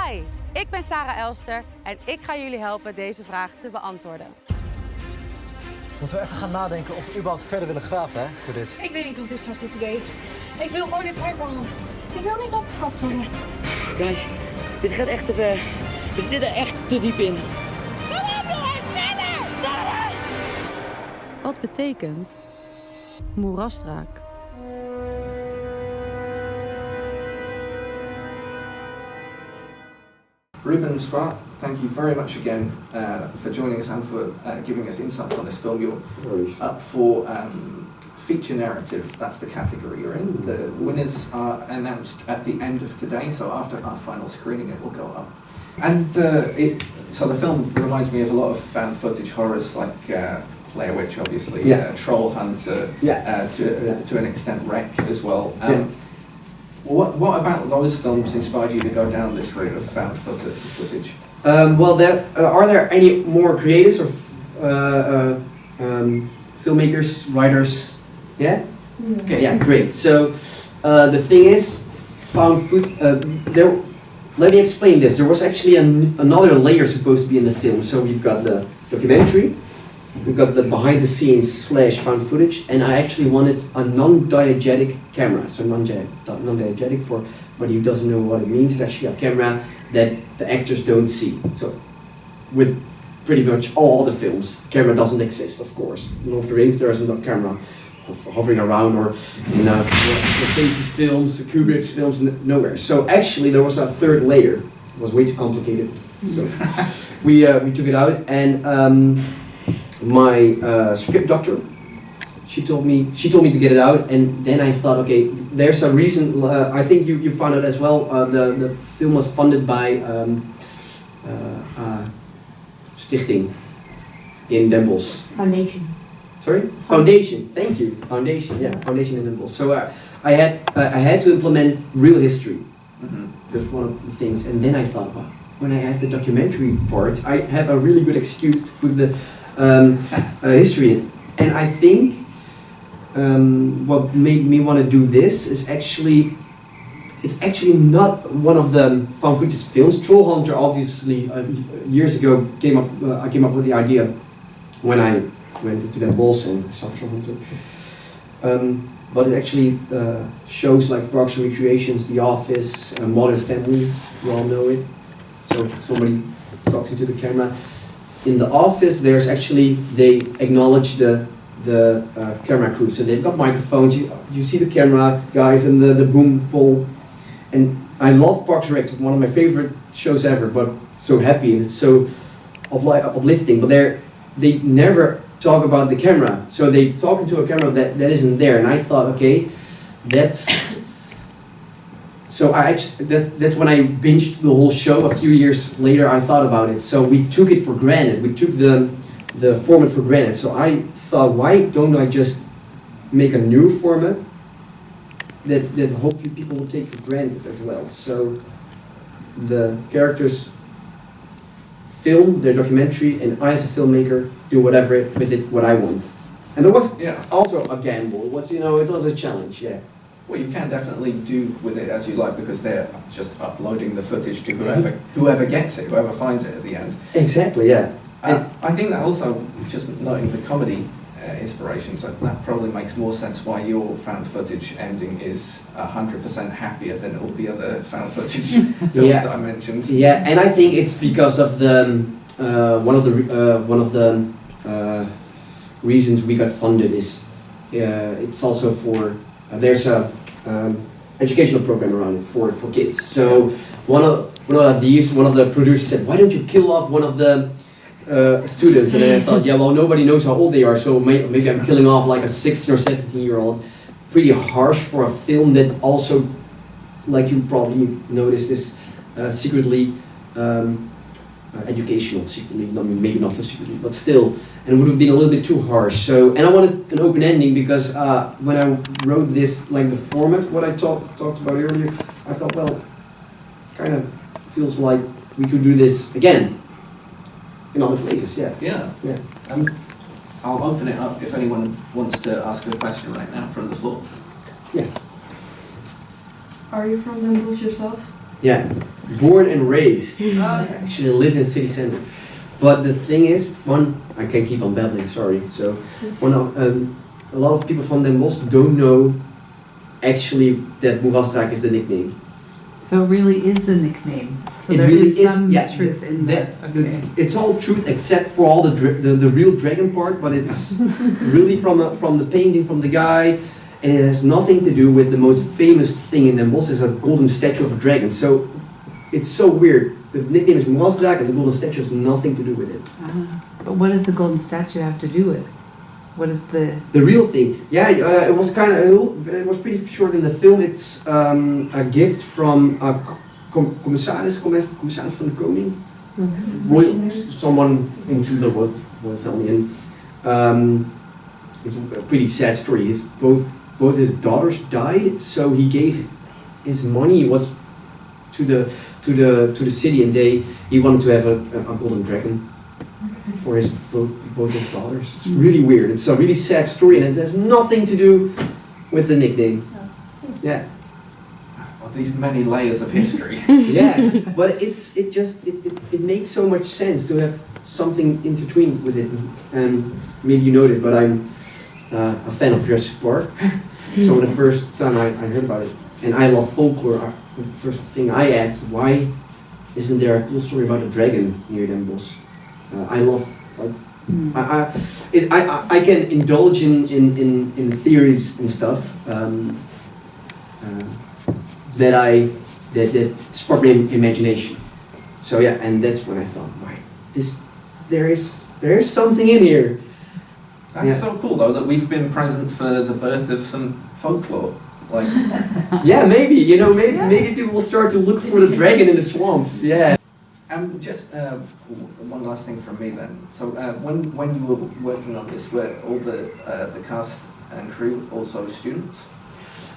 Hi, ik ben Sarah Elster en ik ga jullie helpen deze vraag te beantwoorden. Moeten we even gaan nadenken of we überhaupt verder willen graven, hè, voor dit? Ik weet niet of dit zo'n goed idee is. Ik wil gewoon dit tuinbehandelen. Ik wil niet opgepakt worden. Guys, dit gaat echt te ver. We zitten er echt te diep in. Kom op jongens, sneller! Sarah! Wat betekent Moerasdraak? Ruben Swart, thank you very much again for joining us and for giving us insights on this film. You're up for feature narrative, that's the category you're in. The winners are announced at the end of today, so after our final screening it will go up. And so the film reminds me of a lot of found footage horrors like Blair Witch, obviously, Troll Hunter, to an extent Wreck as well. What about those films inspired you to go down this route of found footage? Well, are there any more creators or filmmakers, writers? Yeah? Okay, yeah, great. So the thing is, found footage. Let me explain this. There was actually another layer supposed to be in the film. So we've got the documentary, we've got the behind the scenes / found footage, and I actually wanted a non-diegetic camera. So non-diegetic, for anybody who doesn't know what it means, it's actually a camera that the actors don't see. So with pretty much all the films, the camera doesn't exist, of course. In Lord of the Rings there isn't a camera hovering around, or in Mercedes films, Kubrick's films, nowhere. So actually there was a third layer. It was way too complicated. So we took it out, and my script doctor, she told me to get it out, and then I thought, okay, there's a reason. I think you found out as well. The film was funded by stichting in Den Bosch. Foundation. Sorry? Foundation. Thank you. Foundation. Yeah, Foundation in Den Bosch. So I had to implement real history. That's one of the things, and then I thought, well, when I have the documentary parts, I have a really good excuse to put the history in. And I think what made me want to do this is it's actually not one of the found footage films. Troll Hunter, obviously, years ago I came up with the idea when I went into Den Bosch and saw Troll Hunter. But it actually shows like Parks and Recreations, The Office, Modern Family. You all know it. So somebody talks into the camera. In The Office, there's actually, they acknowledge the camera crew. So they've got microphones, you see the camera guys and the boom pole. And I love Parks and Rec, it's one of my favorite shows ever, but so happy and it's so uplifting. But they never talk about the camera. So they talk into a camera that isn't there. And I thought, okay, that's... So that's when I binged the whole show. A few years later I thought about it. So we took it for granted. We took the format for granted. So I thought, why don't I just make a new format that hopefully people will take for granted as well. So the characters film their documentary, and I as a filmmaker do whatever with it what I want. And there was also a gamble. It was it was a challenge. Yeah. Well, you can definitely do with it as you like, because they're just uploading the footage to whoever gets it, whoever finds it at the end. Exactly, yeah. I think that also, just noting the comedy inspirations, that probably makes more sense why your found footage ending is 100% happier than all the other found footage films that I mentioned. Yeah, and I think it's because of the one of the reasons we got funded is it's also for there's a educational program around it for kids. So one of the producers said, why don't you kill off one of the students? And then I thought, yeah, well, nobody knows how old they are, so maybe I'm killing off like a 16 or 17-year-old. Pretty harsh for a film that also, like you probably noticed, is secretly educational. Secretly, maybe not so secretly, but still. And it would have been a little bit too harsh. So, and I wanted an open ending because when I wrote this, like the format, what I talked about earlier, I thought, well, kind of feels like we could do this again in other places. Yeah. I'll open it up if anyone wants to ask a question right now from the floor. Yeah. Are you from Den Bosch yourself? Yeah, born and raised. Actually live in city center. But the thing is, I can keep on babbling, sorry. So, a lot of people from Den Bosch don't know actually that Moerasdraak is the nickname. So it really is a nickname. So It there really is is, some yeah, truth in that. Okay. It's all truth except for all the real dragon part, but it's really from the painting from the guy, and it has nothing to do with the most famous thing in Den Bosch is a golden statue of a dragon. So it's so weird. The nickname is Moerasdraak and the golden statue has nothing to do with it. But what does the golden statue have to do with? What is the... The real thing, yeah, it was it was pretty short in the film. It's a gift from a commissaris van de koning, royal, someone into the royal family, and it's a pretty sad story. Both his daughters died, so he gave his money to the city, and he wanted to have a golden dragon for both his daughters. It's really weird. It's a really sad story, and it has nothing to do with the nickname. Yeah. Well, these many layers of history. Yeah, but it makes so much sense to have something in between with it. And maybe you know it, but I'm a fan of Jurassic Park. So the first time I heard about it, and I love folklore, the first thing I asked, why isn't there a cool story about a dragon near Den Bosch? I love, I can indulge in theories and stuff that spark my imagination. So yeah, and that's when I thought, right, there is something in here. That's so cool though that we've been present for the birth of some folklore. Like, yeah, maybe maybe people will start to look for the dragon in the swamps. Yeah. And just one last thing from me then. So when you were working on this, were all the cast and crew also students?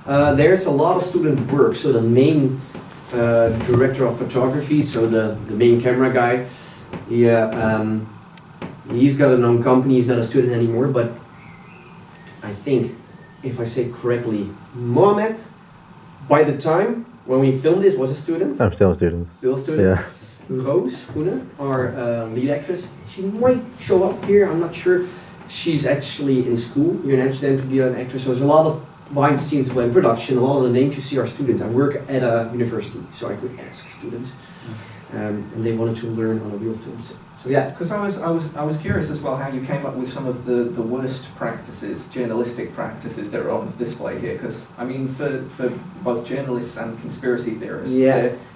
There's a lot of student work. So the main director of photography, so the main camera guy, he's got an own company. He's not a student anymore, but I think, if I say correctly, Mohamed, by the time when we filmed this, was a student. I'm still a student. Still a student. Yeah. Roos Groene, our lead actress, she might show up here, I'm not sure. She's actually in school here in Amsterdam to be an actress, so there's a lot of behind the scenes in production. A lot of the names you see are students. I work at a university, so I could ask students, and they wanted to learn on a real film set. So yeah. Because I was curious as well how you came up with some of the worst practices, journalistic practices that are on display here. Because I mean, for both journalists and conspiracy theorists,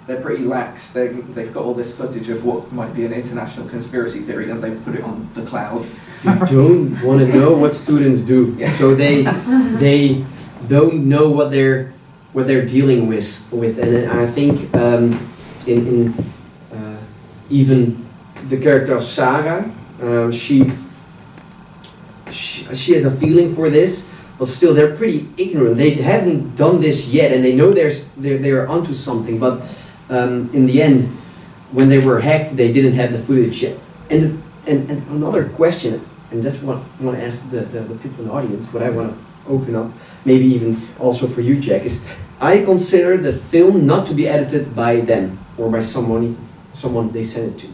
they're pretty lax. They've got all this footage of what might be an international conspiracy theory, and they've put it on the cloud. You don't want to know what students do, so they don't know what they're dealing with, and I think in even the character of Sarah, she has a feeling for this, but still they're pretty ignorant. They haven't done this yet, and they know they're onto something. But in the end, when they were hacked, they didn't have the footage yet. And another question, and that's what I want to ask the people in the audience, but I want to open up, maybe even also for you, Jack, is I consider the film not to be edited by them or by someone they sent it to.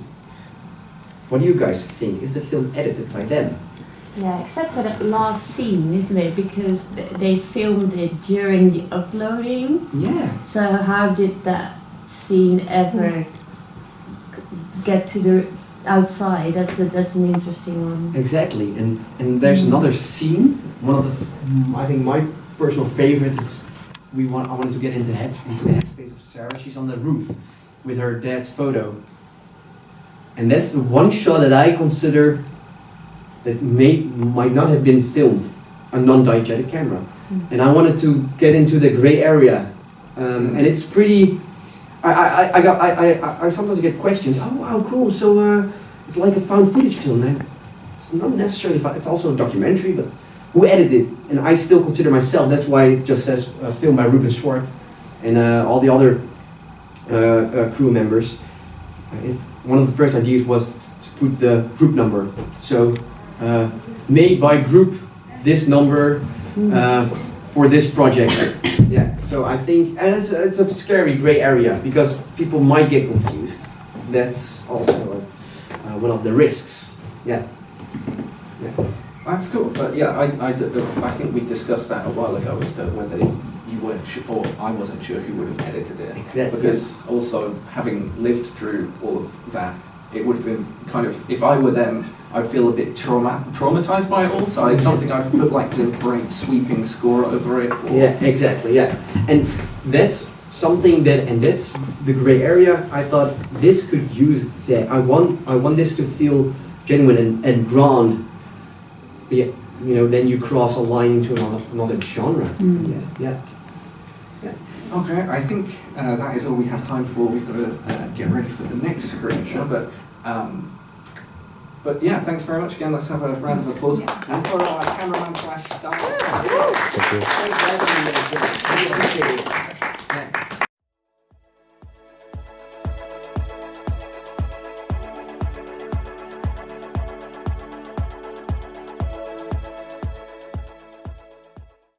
What do you guys think? Is the film edited by them? Yeah, except for that last scene, isn't it? Because they filmed it during the uploading. Yeah. So how did that scene ever get to the outside? That's an interesting one. Exactly, and there's another scene. One of the, I think my personal favorites. I wanted to get into the headspace of Sarah. She's on the roof with her dad's photo. And that's the one shot that I consider that might not have been filmed, a non-diegetic camera. And I wanted to get into the gray area. And it's pretty, I sometimes get questions, oh wow, cool, so it's like a found footage film. And it's not necessarily, it's also a documentary, but who edited it? And I still consider myself, that's why it just says filmed by Ruben Swart and all the other crew members. One of the first ideas was to put the group number. So, made by group, this number for this project. Yeah. So I think, and it's a scary gray area because people might get confused. That's also one of the risks. Yeah. That's cool, but yeah, I think we discussed that a while ago as to whether you weren't sure, or I wasn't sure who would have edited it. Exactly. Because also, having lived through all of that, it would have been kind of, if I were them, I'd feel a bit traumatized by it all, so I don't think I'd put like the great sweeping score over it. Or Yeah, exactly, yeah. And that's something that, and that's the gray area. I thought this could use that. I want this to feel genuine and grand. Yeah, you know, then you cross a line into another genre. Yeah. Okay, I think that is all we have time for. We've got to get ready for the next screen show, but yeah, thanks very much again. Let's have a round of applause. And for our cameraman / stylist. Thanks for having me. Really appreciate it.